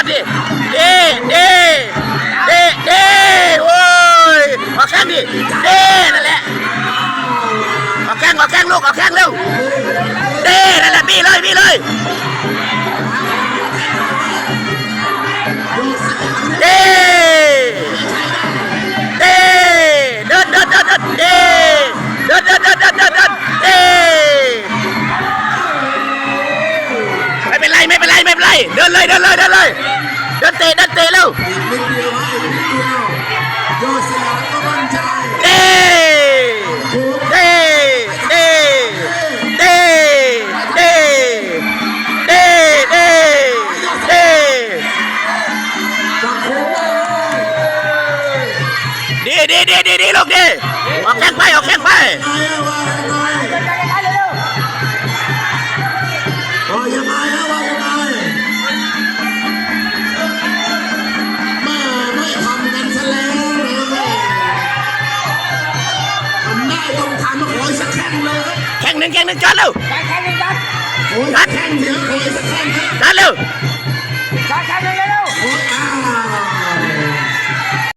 ดดิเด้เด้เด้เด้โอ้ยออกแข้งดิเด้นั่นแหละออกแข้งลูกออกแข้งเร็วเด้นั่นแหละบี้เลยเด้เด้เดินเด้เดินเด้ไม่เป็นไรเดินเลยเดินเตะเร็วนิดเดียวฮะนิดเดียวโยสยามก็มั่นใจเด้ดีลูกดิออกแข้งไปว่ายังไงไม่ทำกันซะแล้วนะแม่ทำได้ต้องทำมาขออีกสักแข้งเลยแข้งหนึ่งจอดเร็วโอ้ยแข้งเดียวขออีกสักแข้งจอดเร็ว